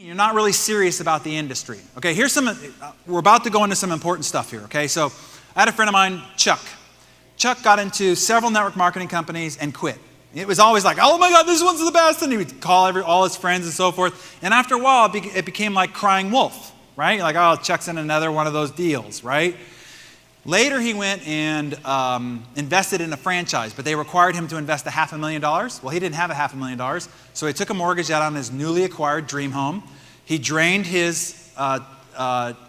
You're not really serious about the industry. Okay, we're about to go into some important stuff here, okay? So I had a friend of mine, Chuck. Chuck got into several network marketing companies and quit. It was always like, oh my God, this one's the best. And he would call all his friends and so forth. And after a while, it became like crying wolf, right? Like, oh, Chuck's in another one of those deals, right? Later, he went and invested in a franchise, but they required him to invest $500,000. Well, he didn't have $500,000, so he took a mortgage out on his newly acquired dream home. He drained his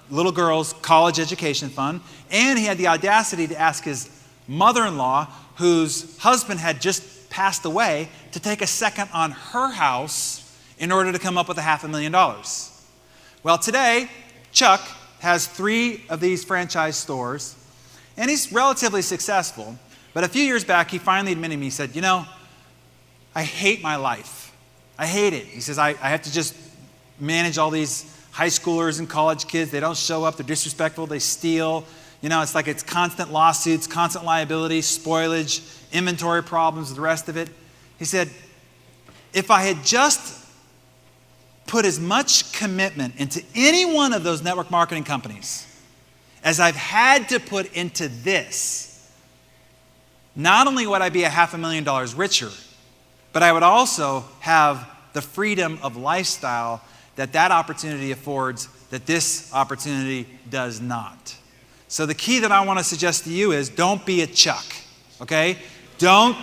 little girl's college education fund, and he had the audacity to ask his mother-in-law, whose husband had just passed away, to take a second on her house in order to come up with $500,000. Well, today, Chuck has 3 of these franchise stores, and he's relatively successful. But a few years back, he finally admitted to me, he said, you know, I hate my life. I hate it. He says, I have to just manage all these high schoolers and college kids. They don't show up. They're disrespectful. They steal. You know, it's constant lawsuits, constant liability, spoilage, inventory problems, the rest of it. He said, if I had just put as much commitment into any one of those network marketing companies as I've had to put into this, not only would I be $500,000 richer, but I would also have the freedom of lifestyle that opportunity affords that this opportunity does not. So the key that I want to suggest to you is don't be a Chuck, okay? Don't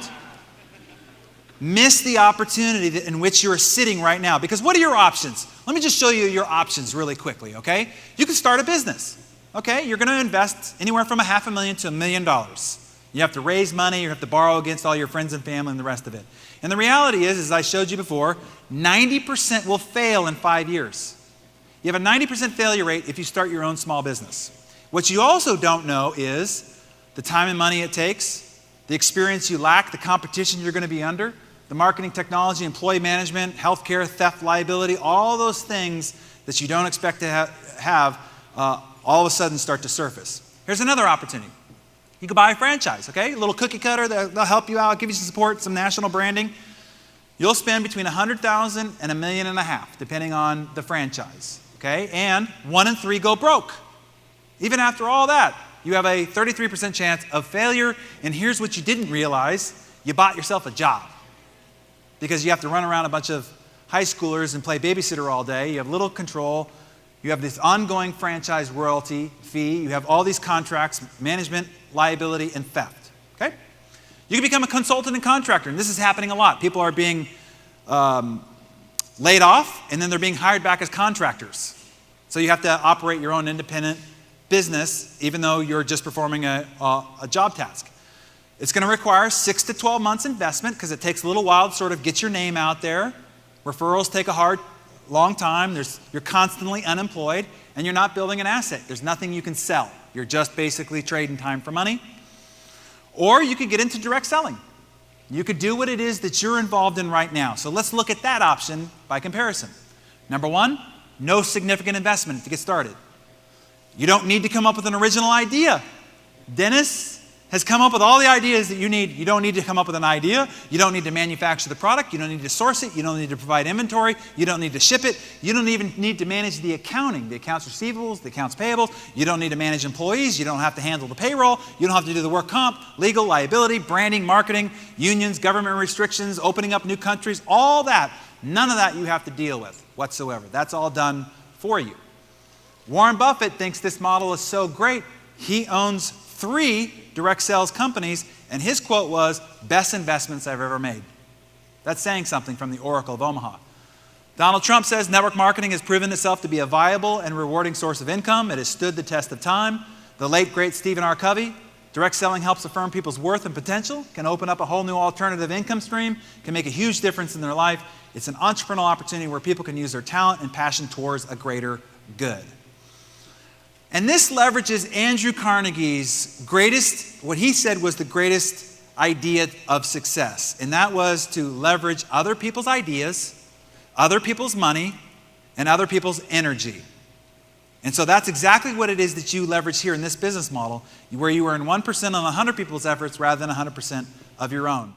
miss the opportunity in which you're sitting right now. Because what are your options? Let me just show you your options really quickly, okay? You can start a business, okay? You're going to invest anywhere from $500,000 to $1 million. You have to raise money, you have to borrow against all your friends and family and the rest of it. And the reality is, as I showed you before, 90% will fail in 5 years. You have a 90% failure rate if you start your own small business. What you also don't know is the time and money it takes, the experience you lack, the competition you're going to be under, the marketing technology, employee management, healthcare, theft, liability, all those things that you don't expect to have all of a sudden start to surface. Here's another opportunity. You could buy a franchise, okay? A little cookie cutter, they'll help you out, give you some support, some national branding. You'll spend between $100,000 and $1.5 million, depending on the franchise, okay? And 1 in 3 go broke. Even after all that, you have a 33% chance of failure. And here's what you didn't realize. You bought yourself a job. Because you have to run around a bunch of high schoolers and play babysitter all day. You have little control. You have this ongoing franchise royalty fee. You have all these contracts, management, liability, and theft. Okay? You can become a consultant and contractor. And this is happening a lot. People are being laid off, and then they're being hired back as contractors. So you have to operate your own independent business, even though you're just performing a job task. It's going to require 6 to 12 months investment because it takes a little while to sort of get your name out there. Referrals take a long time. You're constantly unemployed, and you're not building an asset. There's nothing you can sell. You're just basically trading time for money. Or you could get into direct selling. You could do what it is that you're involved in right now. So let's look at that option by comparison. Number 1, no significant investment to get started. You don't need to come up with an original idea. Dennis has come up with all the ideas that you need. You don't need to come up with an idea. You don't need to manufacture the product. You don't need to source it. You don't need to provide inventory. You don't need to ship it. You don't even need to manage the accounting, the accounts receivables, the accounts payables. You don't need to manage employees. You don't have to handle the payroll. You don't have to do the work comp, legal, liability, branding, marketing, unions, government restrictions, opening up new countries, all that. None of that you have to deal with whatsoever. That's all done for you. Warren Buffett thinks this model is so great, he owns 3 direct sales companies, and his quote was, best investments I've ever made. That's saying something from the Oracle of Omaha. Donald Trump says network marketing has proven itself to be a viable and rewarding source of income. It has stood the test of time. The late, great Stephen R. Covey, direct selling helps affirm people's worth and potential, can open up a whole new alternative income stream, can make a huge difference in their life. It's an entrepreneurial opportunity where people can use their talent and passion towards a greater good. And this leverages Andrew Carnegie's what he said was the greatest idea of success. And that was to leverage other people's ideas, other people's money, and other people's energy. And so that's exactly what it is that you leverage here in this business model, where you earn 1% on 100 people's efforts rather than 100% of your own.